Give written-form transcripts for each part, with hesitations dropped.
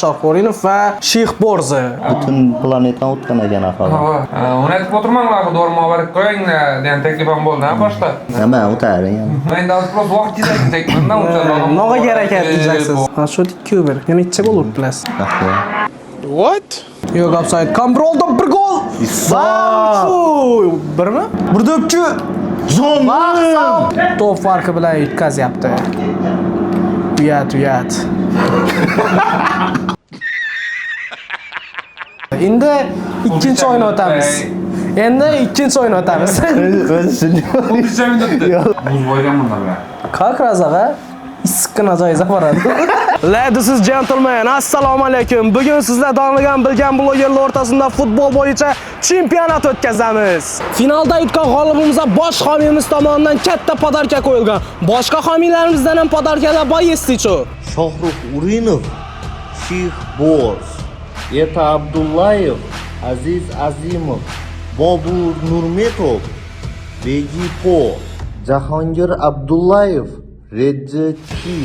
Shohruxorinov va Sheyxborzi. Butun planetani o'tgan ekan aholi. Uni aytib o'tirmanglar, Xudorim muborak qo'yinglar degan taklifim bo'ldi, ha boshqa. Nima o'taring ham. Men davlat plus vaqt kerakman, undan Noga harakat qilyapsiz. Ha, shu 2-1. Yana ichcha gol urdilar. What? Yo'q, offside. Kontrolda bir gol. Birmi? 1-2. Top farqi bilan yutkazyapti. Uyat. Endi ikkinchi o'yin o'tamiz. Buz bo'yganman da. Как разага? Issiqqina joyiga boradi. Ladies and gentlemen, assalomu alaykum. Bugun sizlar tanlagan bilgan blogerlar o'rtasida futbol bo'yicha chempionat o'tkazamiz. Finalda yutgan g'olibimizga bosh homiyimiz tomonidan katta podarka qo'yilgan. Boshqa homiylarimizdan ham podarkalar bor estichu. Shohruxorinov, Sheyxborz, Eta Abdullayev, Aziz Azimov, Bobur Nurmetov, Begipo, Jahongir Abdullayev, Redjaki.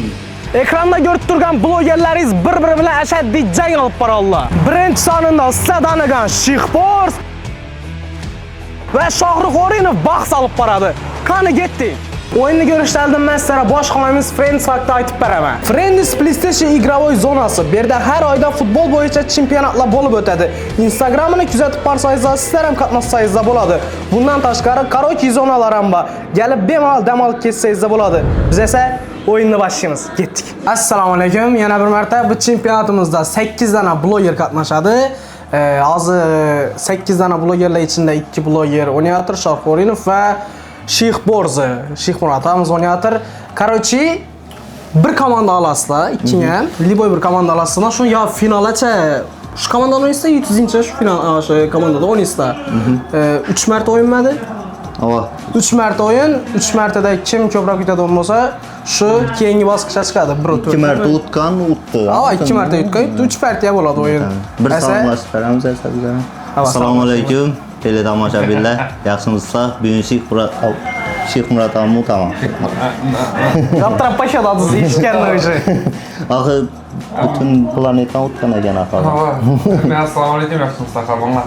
Ekranda ko'rib turgan blogerlaringiz bir-biri bilan ashaddiy jang olib boradilar. Birinchi sonida sizlar tanigan Sheyxborz va Shohruxorinov bahs olib boradi. Qani ketdik. O'yinni ko'rishlardan men sizlarga bosh homiyimiz Friends haqida aytib beraman. Friends PlayStation игровой zonasi. Bu yerda har oyda futbol bo'yicha chempionatlar bo'lib o'tadi. Instagramini kuzatib borsangiz, sizlar ham qatnashsangiz bo'ladi. Bundan tashqari karaoke zonalar ham bor. Kelib bemalol dam olib ketsangiz bo'ladi. Biz esa o'yinni boshlaymiz. Ketdik. Assalomu alaykum. Yana bir marta bu chempionatimizda 8 dana bloger qatnashadi. Hozir 8 dana blogerlar ichida 2 bloger o'ynayapti, Shohruxorinov va Sheyxborzi. Sheyxmuratamiz o'ynayapti. Короче, bir komanda olasizlar, ikkinga ham, liboy bir komanda olasizlar. Shu yo finalgacha shu komandani o'ynaysiz, 100-chi shu final shu komandada o'ynaysizlar. 3 marta o'yinmadi? Ava. 3 marta o'yin, 3 martada kim ko'proq yutadigan bo'lsa, shu keyingi bosqichga chiqadi. 1-4. 2 marta o'tgan, o'tdi. Ha, 2 marta yutgan, 3 partiya bo'ladi o'yin. Bir salomlashib beramiz sizlarga. Assalomu alaykum. Teletomoshabinlar, yaxshimisizlar? Bugun Sheyxmuratov tamam. Завтра пощадаться eshitganlar уже. Axir butun planetani o'tgan ekan aholi. Assalomu alaykum, yaxshimisizlar, xabarlar.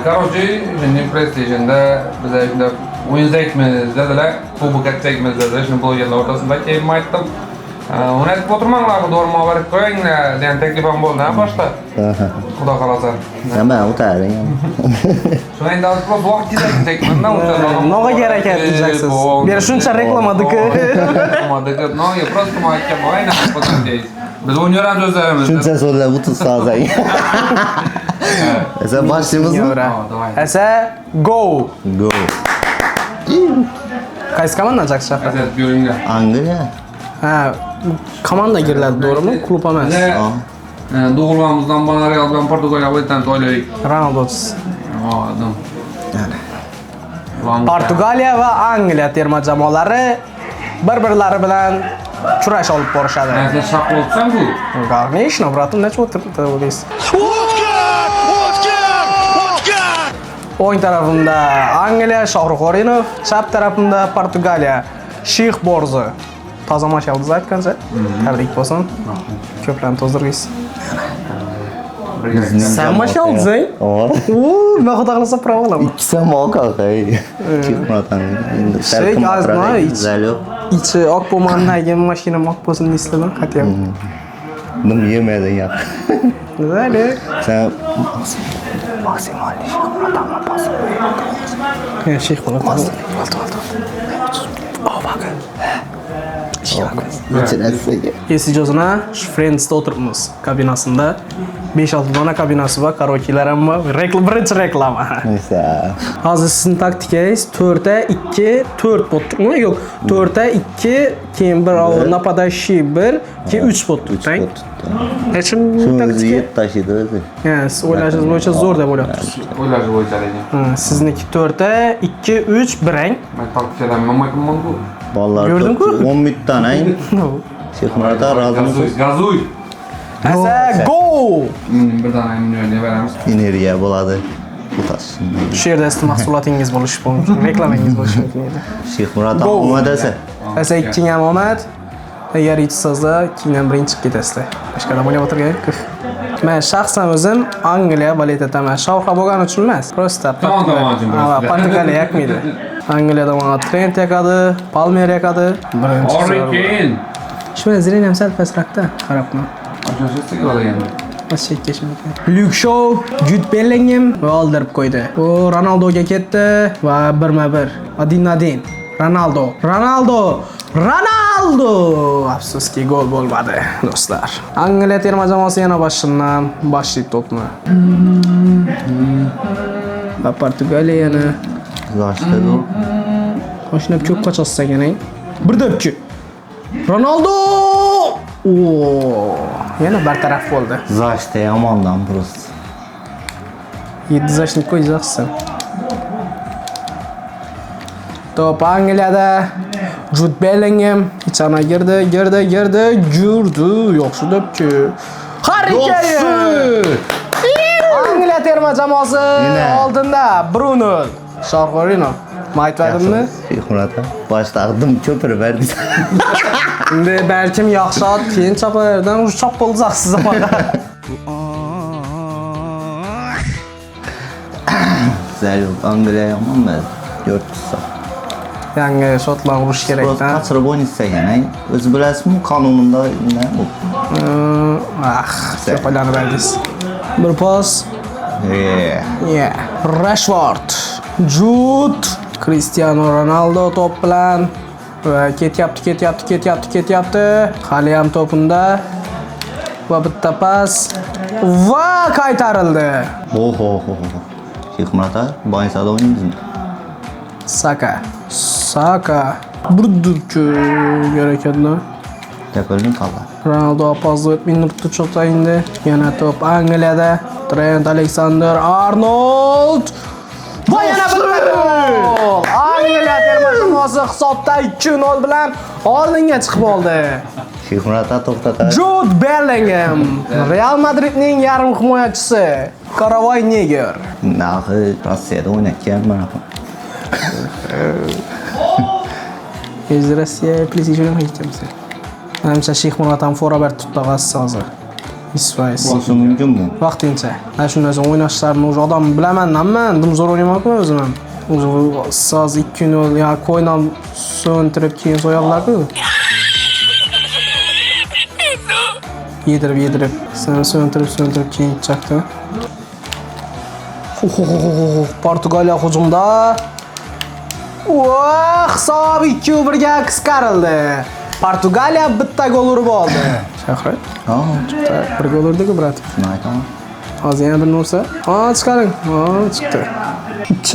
Короче, şimdi PlayStation'da biz endi o'ynaymiz dedilar, kubok atacakmiz dedilar. Shuni blogerlar o'rtasida keyin aytdim. Uni aytib o'tirmanglar, Xudorim muborak qo'yinglar degan taklifim bo'ldi, ha boshqa. Xudo xolasa. Nima o'taring ham. Shuni endi davlat plus vaqt kerakman, undan Noga harakat qilyapsiz. Beri shuncha reklamadiki. Noga просто aytgan aynan potential. Biz o'ynayamiz o'zlarimiz. Shuncha so'zlar o'tirsangiz. Esa başlaymizmi? Esa go. Go. Qaysi komandadan chiqishadi? Azat buyuringlar. Angliya. Ha, komanda giriladi, to'g'rimi? Klub emas. Doğulmamızdan bana Real bilan Portugaliya o'yindan o'ylaylik. Ronaldo'siz. Adam. Portugaliya va Angliya terma jamoalari bir-birlari bilan kurash olib borishadi. Sen shaqqa o'tsan bu. Конечно, братым, nechta o'tiribdi o'ylaysiz. O'ng tarafimda Angliya, Shohruxorinov, chap tarafimda Portugaliya, Sheyxborzi. Toza mash'aldiz aytgancha. Tabrik bo'lsin. Ko'plarni to'zdirgaysiz. Sen mash'aldizing? Men xudo xolasa pravo olaman. İkisi moqaqay. Sheyxmuratov. Şey azma ichi oq bo'lmandagi mashina oq bo'lsin deysizlar, qatiyam. Nima yemading ya? Zali. Sen Maksimal Sheyxmuratov bosib. Sheyxmuratov. Bakın. Esijozuna shu Friends'da o'tiribmiz kabinasida. 5-6 dona kabinasi bor, karaoke'lar ham bor. Birinchi reklama. Hozir sizning taktikangiz 4-2-4 bo'ldi. Yo'q, 4-2, keyin bir napadashi 1, keyin 3 bo'ldi. Tang. Hechim taktika tashidi o'zi. Ha, siz o'ylashingiz bo'yicha zo'r deb o'ylayapsiz. O'ylash bo'yicha lekin. Sizniki 4-2-3 1. Men taktikalarimni aytmayman bu. Bolalar 10 minutdan ay. Sheyxmuratov rozimisiz? Gazuy. Asa go! Birdan o'ynay beramiz. Energiya bo'ladi. O'tasiz. Shu yerda siz mahsulotingiz bo'lishi mumkin, reklamangiz bo'lishi mumkin edi. Sheyxmuratov omad esa. Asa ikkinchi ham omad. Agar yetishsizlar, keyin ham birinchi chiqib ketasizlar. Boshqa odam o'ynab o'tirgan yo'q. Men shaxsan o'zim Angliya balet etaman. Shovqa bo'lgani uchun emas. Prosta Tomon uchun prosta. Portugaliya yakmaydi. Angliyada mana Trent yakadi, Palmer yakadi. Birinchi. Harry Kane. Shuna zirang ham sal pastroqda, qarabman. Ashyo'siga olganda. Luke Shaw, Jude Bellingham va oldirib qo'ydi. U Ronaldoga ketdi va 1-1. Adin. Ronaldo! Afsuski gol bo'lmadi, do'stlar. Angliya terma jamoasi yana boshlaydi to'pni. Va Portugaliya yana Zashta gol. Mashinab cho'qqa chossa kerak. Bir debchi. Ronaldo! Yana bartaraf bo'ldi. Zashta yomondan просто. 7 yoshni qo'yacaqsan. Top Angliyada Jude Bellingham ichana girdi. Yaxshi debchi. Harry Kane! Angliya terma jamoasi oldinda 1-0. Shohorino. Maytadimmi? Hikmat boshda ag'dim cho'pirib berdi. Endi balkim yaxshi ot, keyin chopardan o'sha chop bo'lsaqsiz zamonda. Zero Angliya yomonmi? 4 Yangi shotlar urish kerak-da. Qachirib o'ynasa yana. O'zi bilasizmi, qonunida nima bu? Cho'palarni berdingiz. Bir pas. Rashford, Jude, Cristiano Ronaldo top bilan va ketyapti. Hali ham topunda. Va bitta pas va qaytarildi. Oho. Hikmat boysada o'ynaymizmi? Saka. Burdurchu gerekedi. Yapalım kala. Ronaldo pas minutda cho'tayindi. Yana top Angliyada. Trent Alexander-Arnold. Va yana bitta gol. Angliya terma jamoasi hisobda 2-0 bilan oldinga chiqib oldi. Hikmat to'xtatadi. Jude Bellingham, Real Madridning yarim himoyachisi. Karavoy Neger. Nahi Rossiyada o'ynayotgan mana bu. Rossiya PlayStation o'ynayotganmiz. Menimcha Sheyx Murod ham forabert tutdi hozir. Isfayz. Bo'lsa mumkinmi? Vaqtincha. Ana shunday o'ynashlarini o'zi odam bilaman, buni zo'r o'ynayman-ku o'zim ham. O'zi soz 2-0 ya qo'ynam so'ntirib keyin so'yaqlar-ku. Yedirib. Sen so'ntirib keyin chaqdi. Portugaliya hujumda. Hisob 2-1 ga qisqarildi. Portugaliya bitta gol urib oldi. Shahrat. Bir gol urdi-ku, brat. Aytaman. Hozir yana bir narsa. Chiqaring. Chiqdi.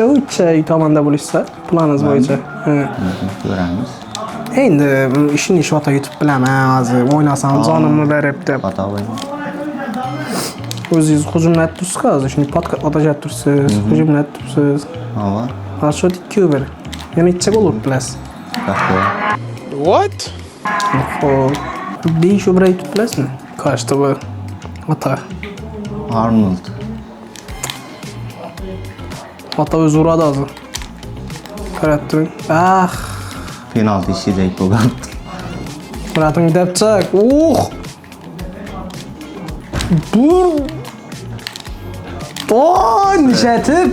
Ucha tomonda bo'lishsa, planingiz bo'yicha. Ko'ramiz. Endi ishni shota yutib bilaman, hozir o'ynasam jonimni berib deb. Xato bo'ldi. O'zingiz hujumlab tursiz, hozir shuni podkast otashab tursiz, hujumlab tursiz. Hava. Hozir 2-1. Yana ikkita gol urib bilasizz. What? Xo'p. 5 o'bray yutib bilasizmi? Qashta bu. Ota. Arnold. Ota o'zi uradi hozir. Qarab turing. Penalti ishidek bo'lgan. Brating debchak. Nishatib.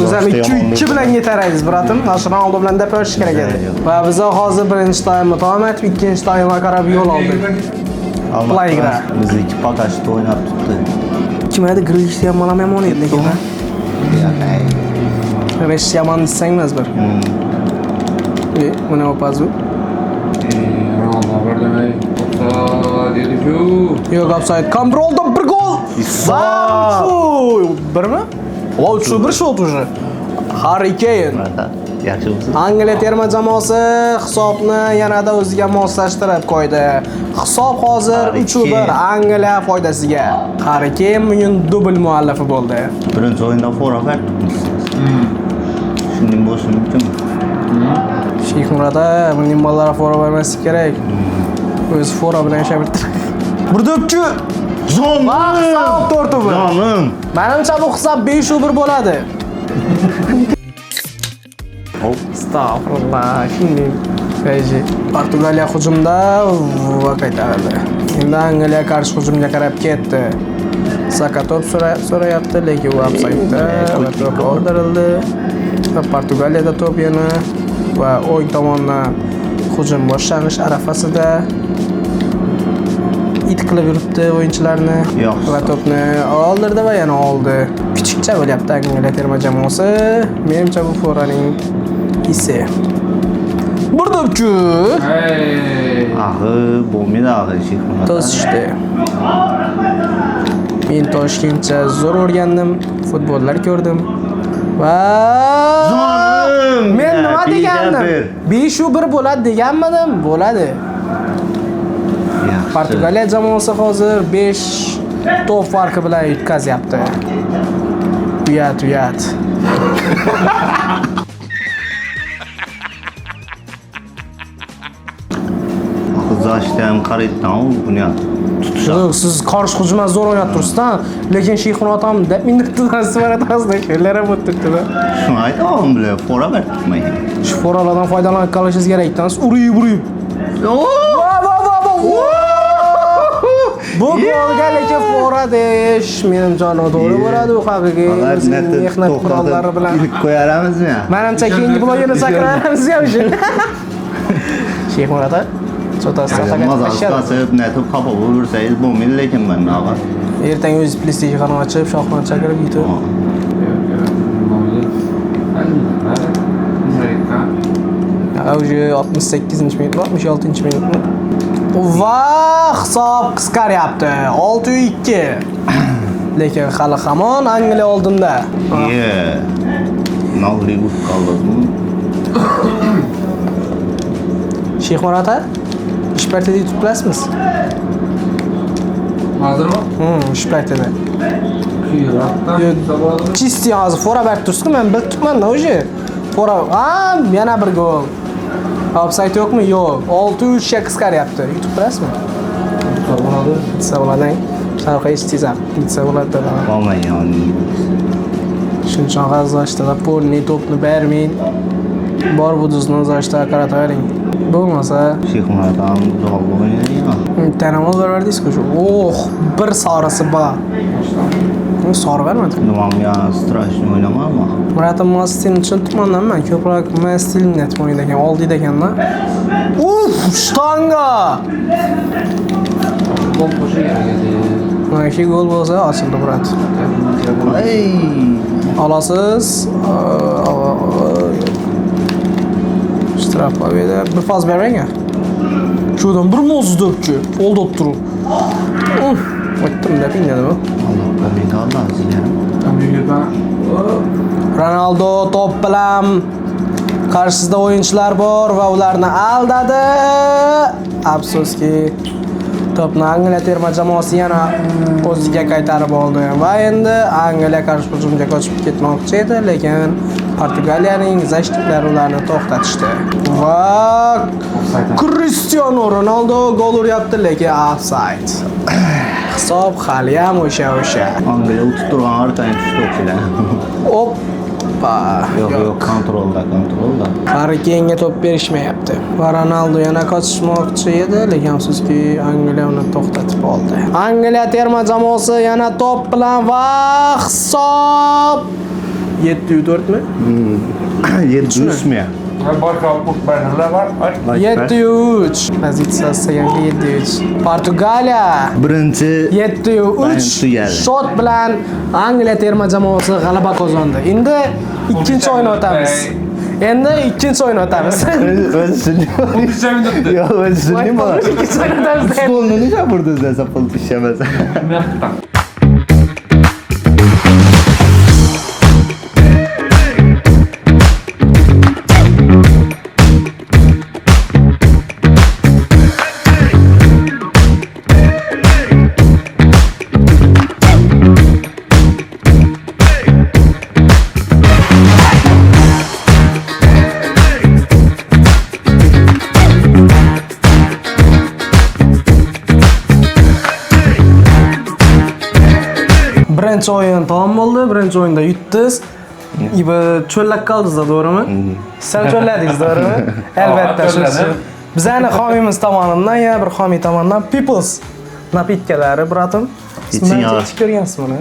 O'zim 2-2 bilan yetaraysiz, bratim. Ronaldo bilan deb o'tish kerak edi. Va biz hozir birinchi taymni tamom etib, ikkinchi taymga qarab yo'l oldik. Playgra. Biz ikki pakashda o'ynab tutdi. Kim edi? Cristiano Ronaldo ham o'ynaydi lekin. Cristiano desang emas bir. Mana opazu. Ronaldo berdimay. Dedi-ku. Yo'q, offside. Kontrolda bir gol. Birmi? 3-1 shot уже. Harry Kane. Yaxshi bo'lsa. Angliya terma jamoasi hisobni yanada o'ziga moslashtirib qo'ydi. Hisob hozir 3-1 Angliya foydasiga. Harry Kane bugun dubl muallifi bo'ldi. Birinchi o'yinda fora berdi. Shunday bo'lishi mumkinmi? Sheyx Murada buning bolalar fora bermasi kerak. O'zi fora bilan yashab turibdi. Bir dopchi. Zonim. Hisob 4-1. Zonim. Menimcha bu hisob 5-1 bo'ladi. Estağfurullah. Şimdi Portugaliya hujumda va qaytaradi. Endi Angliya qarshi hujumga qarab ketdi. Saka top so'rayapti, lekin u ofsaydda va to'p qoldirildi. Va Portugaliyada to'p yana va o'ng tomondan hujum boshlanish arafasida it qilib yuribdi o'yinchilarni va to'pni oldirdi va yana oldi. Kichikcha bo'lyapti Angliya terma jamoasi. Menimcha bu foraning isi. Burdupchu. Ahı bo'lmaydi ahı Shixmat. To'sishdi. Men Toshkentcha zo'r o'rgandim, futbollar ko'rdim. Va men nima degandim? 5-1 bo'ladi deganmidim? Bo'ladi. Portugaliya jamoasi hozir 5 to'p farqi bilan yutkazyapti. Uyat. Zaştem qaraydan buni tutishadi. Siz qarshi hujumga zo'r o'ynab turibsiz-da, lekin Shixmat ham deb minutdan so'ratasizda, shular ham o'tibdi-da. Shuni aytaman bilan fora bermaydi. Shu foralardan foydalanib qolishingiz kerak-da. Urib. Bu golga lekin fora desh, menimcha noto'g'ri bo'ladi, u haqiqiy mehnat qurollari bilan. Ilk qo'yaramizmi? Menimcha keyingi blogerni chaqiramiz ham shu. Shixmat Mazasib netib qabul bo'lsangiz bo'lmaydi lekin men navbat. Ertaga o'zingiz PlayStation ochib, shohmat chaqirib yutib. Уже 68-minut, 66-minutmi? Va hisob qisqaryapti. 6-2. Lekin hali hamon Angliya oldinda. Navli uf qoldimi? Shixmat aka, ish paytida yutib bilasizmi? Hozirmi? Ish paytida. Chisti hozir fora berib tursiz-ku, men bilib turibman-da o'sha. Fora, yana bir gol. Offside yo'qmi? Yo'q. 6-3 ga qisqaryapti. Yutib bilasizmi? Yutsa bo'ladi. Sharqa istizam. Yutsa bo'ladi. Olmayman. Shuncha g'azlashda polni to'pni bermang. Bor bu duzni zashta qaratavering. Bo'lmasa, Shixmat ham zo'r o'ynaydi. Tanamol berdingiz-ku shu. Bir sarisi bor. Sor vermedi. Nimamga strashni o'ynamayman. Muratim Mastin tushuntirmandan men ko'proq Mastin net o'ynagan, oldida ekanda. Shtanga! Gol qo'shib Mana iki gol bo'lsa ochildi Murat. Olasiz. Shtraf qo'ydi. Bir faz bering. Şuradan bir moz döpçü. Oldu oturup. O'tdim deb ingadimi? Ronaldo top bilan qarshisida o'yinchilar bor va ularni aldadi. Afsuski to'pni Angliya terma jamoasi yana o'ziga qaytarib oldi va endi Angliya qarshi hujumga qochib ketmoqchi edi, lekin Portugaliyaning zashtiklari ularni to'xtatishdi. Va Cristiano Ronaldo gol uryapti, lekin offside. Hisob hali ham o'sha. Angliya o'tib turgan orqadan tushdi. Hoppa. Yo'q, kontrolda. Harry Kane'ga to'p berishmayapti. Va Ronaldo yana qochishmoqchi edi, lekin afsuski Angliya uni to'xtatib oldi. Angliya terma jamoasi yana to'p bilan va hisob 7-4 mi? 7-3 mi? Barka barlar var. 7-3. Pozitsiyasi yangi 7-3. Portugaliya Birinchi 7-3 shot bilan Angliya terma jamoasi g'alaba qozondi. Endi ikkinchi o'yin o'tamiz. Yo'q, o'zini nima? Futbolni nega burdingiz desa pul ishlamas. Birinchi o'yin tamom bo'ldi. Birinchi o'yinda yutdingiz. Cho'llab qoldingiz, to'g'rimi? Sen cho'lladingiz, to'g'rimi? Albatta, shu. Bizning homiyimiz tomonidan, yana bir homiy tomonidan Peoples Napitkalari, bratim. İçin Siz yağ. ichib ko'rgansiz buni?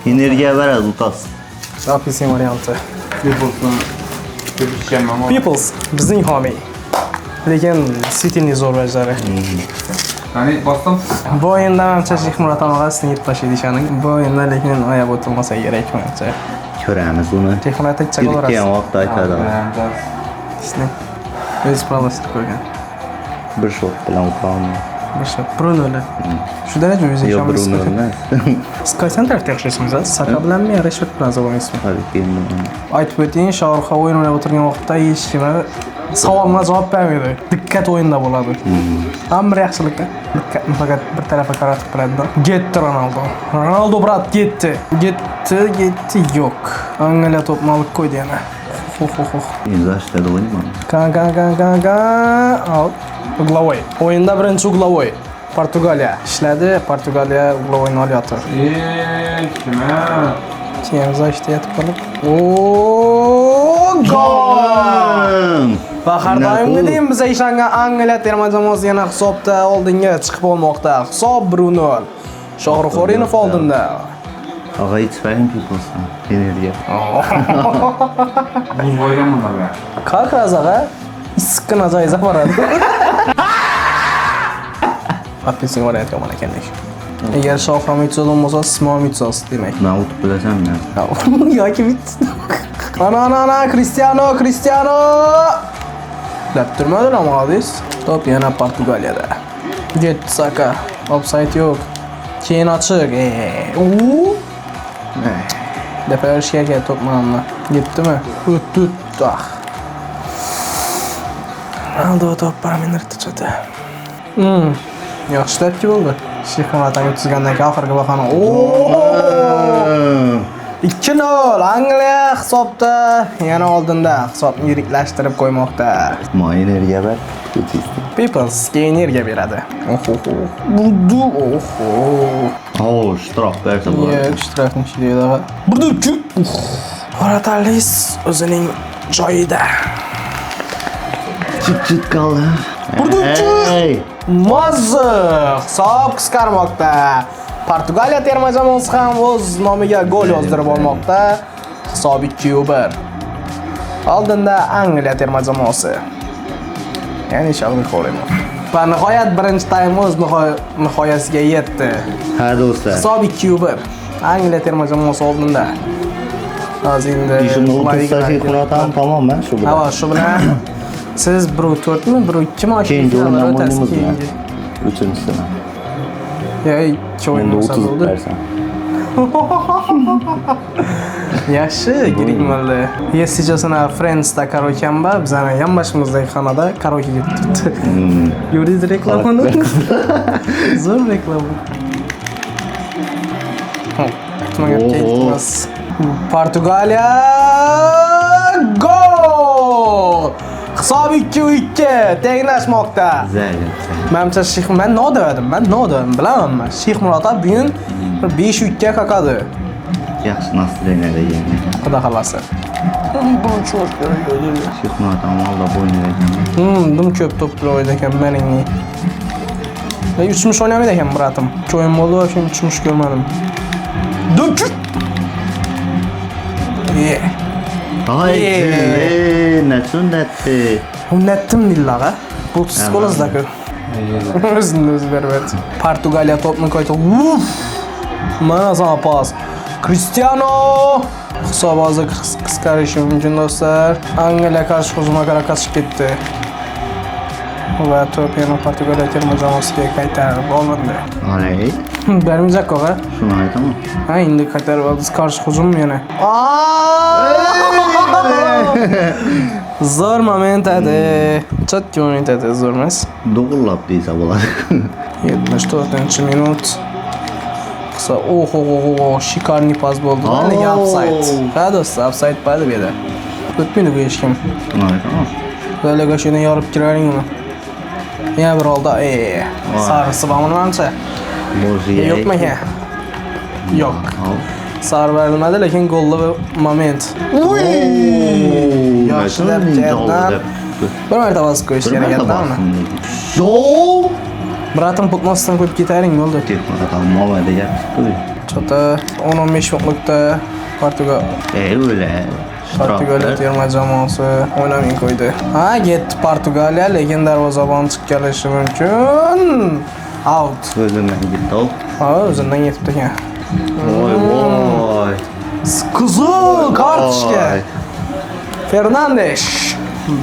Energiya beradi utas. Apelsin varianti. People's'ni deb ishganman. Peoples, bizning homiy. Lekin City'ning zo'r bajari. Qani, bosdim. Bu o'yinda menimcha Sheyx Murod og'asini yeb tashlaydi ishani. Bu o'yinda lekin oyab o'tilmasa kerak menimcha. Ko'ramiz uni. Sheyx Murod tek chaqal Ketgan orasi. vaqtda aytadi. Sizning o'z pravlashtirib qo'ygan. Bir shot bilan uqaolmaydi. Boshqa Bruno'lar. Shu daraja o'zingiz Yo'q, ishonmaysiz. Bruno emas. Sky Center'da yaxshiysizmi? Saka bilanmi, Rashford bilan zo'rmaysizmi? Hadi keyin. Aytib o'ting, Shohruxga o'yin o'ynab o'tirgan vaqtda hech kim savolga javob bermaydi. Diqqat o'yinda bo'ladi. Hamma yaxshilikka diqqatni faqat bir tarafga qaratib biladi. Getdi Ronaldo. Ronaldo brat getdi. Getdi yo'q. Angliya to'pni olib qo'ydi yana. Izlashda o'ynamayman. Ga. Al. Uglovoy. O'yinda birinchi Uglovoy. Portugaliya ishladi. Portugaliya Uglovoyni olyotir. Kima? Keyin zashta yetib qolib. Gol! Va har doimgi deyim biza ishongan Angliya terma jamoasi yana hisobda oldinga chiqib olmoqda. Hisob 1-0. Shohrux Xo'rinov oldinda. Og'a itfayim people'sdan. Energiya. Buz qo'ygan bunlarga. Как раз ага? Issiqqina joyiga boradi. Apelsin variantga mana ekan. Agar Shohrux Mitsoz bo'lmasa, Ismoil Mitsoz demak. Ben utup bilasem ya. Yoki bit. Ana, Cristiano. Deb turmadilar, молодец. Top yana Portugaliyada. Getdi Saka. Offside yo'q. Keyin ochiq. Deperishga kel top mana. Yetdimi? O'tdi. Ronaldo top parametrda chiqdi. Yaxshi debki bo'ldi. Sheyx Murod o'tkazgandan keyin oxirgi bahona. 2-0 Angliya hisobda yana oldinda hisobni yiriklashtirib qo'ymoqda. Ma energiya ver. Peoples energiya beradi. Shtrof bersa bo'ladi. Yo'q, ishtirokni ishlaydi. Burda-ku. Moratalis o'zining joyida. Chit qoldi. Burda-ku. Mazza hisob qisqarmoqda. Portugaliya terma jamoasi ham o'z nomiga gol yozdirib olmoqda. Hisob 2-1. Oldinda Angliya terma jamoasi. Ya'ni Shohrux Xo'rinov. Va nihoyat birinchi taym o'z nihoyasiga yetdi. Ha do'stlar. Hisob 2-1. Angliya terma jamoasi oldinda. Hozir endi Ishimni o'tsa Sheyx Murod ham tamomman shu bilan. Ha, shu bilan siz 1-4 mi, 1-2 mi Keyingi o'yindan o'tasiz o'ynaymiz. keyingi. Uchinchisi. Ya, 2 o'yin Endi bo'lsa 30 bo'ldi. bersan. Yaxshi, giring bo'ldi. Yesijasini Friends'da karaoke'mba, bizani yonboshimizdagi xonada karaoke'ga turibdi. Yuriz reklamani. Zo'r reklama. Kutilmagan ketmas. Portugaliya gol! Hisob 2-2 tenglashmoqda. Menimcha men nodedim. Bilamanman. Sheyx Murod bugun 5-3 ga qaqadi. Yaxshi настроенияda ekan. Xudo xolasa. Bu cho'q kerak. Sheyx Murod ham olda o'ynaydi ekan. Dim ko'p to'plar o'ynagan ekan meningni. Men 3 o'ynamaydi ekan bratim. O'yin bo'ldi, shu 3 ko'rmadim. Duk. Ay, natdi. Unnatdim dillaga. Bu skolasdagi. O'zini o'zi beribdi. Portugaliya to'pni qayta. Mana sana pas. Cristiano. Hisob hozir qisqarishi mumkin do'stlar. Angliya qarshi hujumga harakatga ketdi. Va to'p yana Portugaliya terma jamoasiga qaytarib olindi. Olay. Bermayacak o ha? Shuni aytaman. Ha, endi qaytarib oldi. Qarshi hujum yana. Zo'r moment edi. Chatki moment edi, zo'r emas. Do'g'irlab deysa bo'ladi. 74-minut. Qisa, shikarniy pas bo'ldi. Nega offside? Ha, do'stlar, offside bo'ldi bu yerda. O'tmaydi bu hech kim. Shuni aytaman. Bolaga shuni yorib kiraring uni. Yana bir oldi. Sarisi bormi menimcha? Yo'qmi ekan? Yo'q. Sar berilmedi lekin golli bir moment. Yaxshi deb bir marta bosib qo'yish kerak edi. Bratim putmasdan ko'p ketaring bo'ldi. Chexmurat olmadi gapdi. Chota 10-15 minutlikda Öyle. Portugaliya terma jamoasi o'ynamay qo'ydi. Ha, ketdi Portugaliya, lekin darvozabon chiqqanishi mumkin. Out. O'zimdan gitti o. Ha, o'zidan yetibdi ekan. Voy. Qizil kartochka. Fernandes.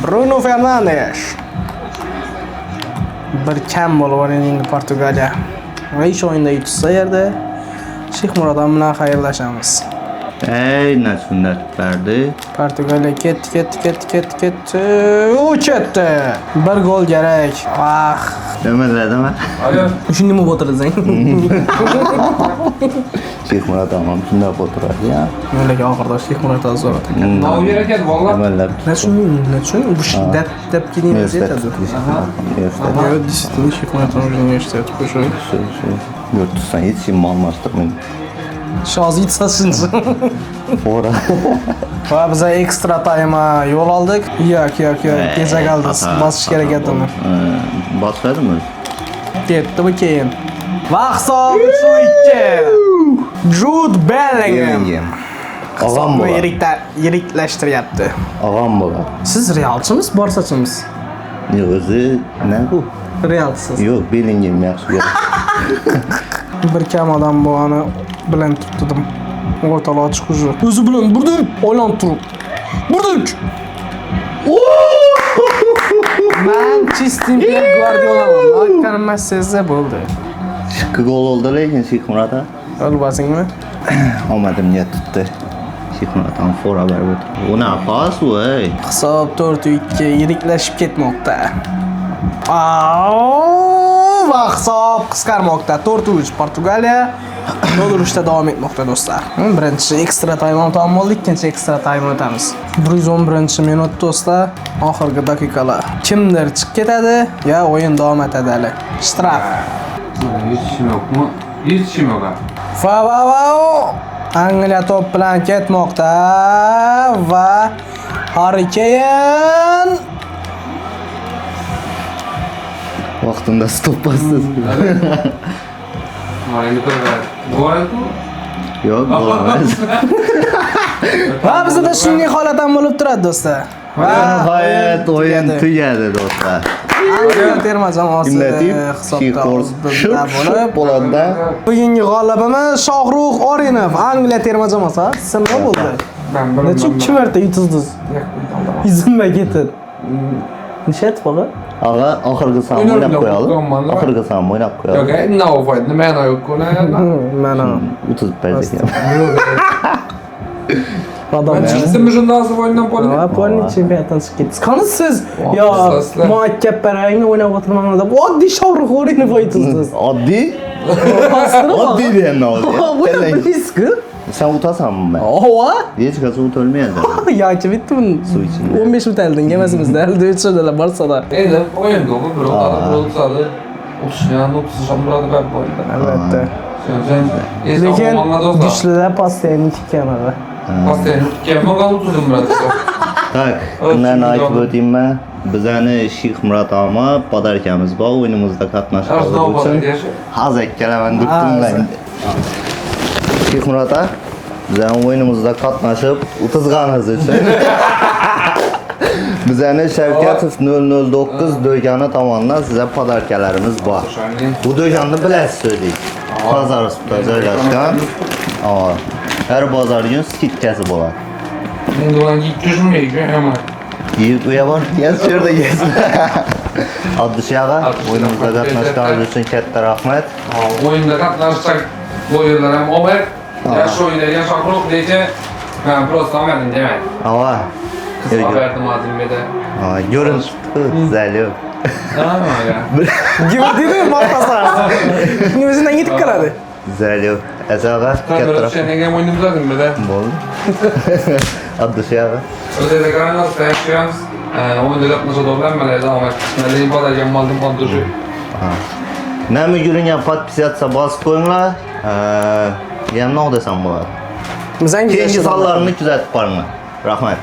Bruno Fernandes. Bir kam bo'lib endi Portugaliya. Va ish o'yinda yutsa yerda Shixmurod bilan xayrlashamiz. Ey, ne sünnet verdi. Portugaliya ketdi. U ketdi. Bir gol kerak. Ah. Demediler değil mi? Alo. Shunga nima o'tirding? Chexmurat tamam shunday oturadi ya. Menga oxirida Shixmurod azor. Nav yarakat valla. Demediler. Nechun bu shiddat deb kelmaymiz Universitet. etadi. Universitet. Yo, действительно, Shixmurod universitet qo'shiq. Yurt tutsan yetişim almazdık mı? Shoz yetsashinchi. Fora. Va biz ekstra time yo'l oldik. Yo'q, kecha qoldik. Bosish kerak edi uni. Basmadı mı? Ketdi bu keyin. Vaqt hisobi 3-2. Jude Bellingham. Ağam Bu bu. yiriklashtiryapti. Ağam bu. Siz Realchimiz, Barsachimiz? Yok özü ne bu? Realsiz. Yok Bellingham yaxshi gap. Bir kam odam bu ani bilan tutdim. O'rtalar chiqishi. O'zi bilan burdim, o'ylanib turib. Burdik. Men Chistin Pep Guardiola'man. Aytganim sizga bo'ldi. Şıkkı gol oldu lekin Shixmurat'a. Olmasingmi? Olmadım niye tuttu. Shixmurat'tan fora berdi. O ne pas bu ey? Hisob 4-2 yiriklashib ketmoqda. Va hisob qisqarmoqda. 4-3 Portugaliya to'ldirishda davom etmoqda do'stlar. Birinchi ekstra time tamom bo'ldi, ikkinchi ekstra time o'tamiz. 111-minut do'stlar, oxirgi daqiqalar. Kimdir chiqib ketadi, yo o'yin davom etadi hali. Shtraf. Yetişim yok mu? Yetişim yok ha. Va Angliya to'p bilan ketmoqda va Harry Kane Vaqtında stop bassız. Hayır, gol mu? Yok gol olmaz. va bizda shunday holat ham bo'lib turadi do'stlar. Nihayet oyun tugadi dostlar. Angliya terma jamoasi Kimlatib hisobda Shixmurat bo'ladi. bugungi g'olibimiz Shohrux Orinov, Angliya terma jamoasi. Siz nima bo'ldi? Nechun 2 marta yutdingiz? Izimma ketdi. Nishat bola? Ağa oxirgi sanni o'ynab qo'yalım. Oxirgi sanni o'ynab qo'yalım. Yok, ne o fayda? Nima yok kona? Mana 30 payda. odam. Siz shundan so'ng o'yindan Va bo'ldi. polni chempionatdan chiqib ketdingiz. Qani siz? Yo, Aslan. muakkab parangni o'ynab o'tirmanglar deb oddiy Shohrux Orinov aytdingiz. Oddiy? Oddiy deyen ne oldu? Bilesizmi? Sen utasan ben. Ova? Hiç gazı utulmayacak. Yoki bitta Su içinde. 15 minut oldin emasmizda. Hali o'tishadilar borsada. Endi o'yin ko'p, bir o'tadi. 30 yana 30 ham bo'ladi bor o'yinda. Albatta. Lekin Lekin kuchlilar postoyanni tikkanadi. Postoyanni tutganman, gol tutdim biraz. Tak, bunlarni aytib o'taymi? Bizani Shixmurat ama podarkamiz bor, o'yinimizda qatnashganlar uchun. Hozir ikkalaman durdimlar. Shixmurat aka, bizani o'yinimizda qatnashib, utizganingiz uchun. Bizani Shavkatov 009 do'koni tomonidan sizga podarkalarimiz bor. Bu do'konni bilasiz o'zingiz. Bozor ustida joylashgan. Her bozor gün skitkasi bo'ladi. Endi ulan 200 ming ekan. Yiyip uya var, yaz şurada yaz. Abdüşağa, oyunumuzda qatnashganlar uchun katta rahmat. O'yinda qatnashsak, bu yerlar ham Omer, yaxshi o'ynagan Shohrux deycha, men просто olmadim demaydi. Ava. Haberdim azimda. Görün. Zalyo. Gördünüz mü Martasar? Şimdi bizden gidip kaladi. Zalyo. Azağa katta rahmat. Sen nega o'ynaymiz azimda? Bo'ldi. Abdüşağa. O'zida qanday yaxshiyamiz. O'yinda qatnashadigan malayda omad. Lekin podagan maldim qondushi. Nami yuringan podpisatsiya bosib qo'yinglar. Yana nima desam bo'ladi? Bizden Keyingi sonlarini kuzatib boringlar. Rahmat.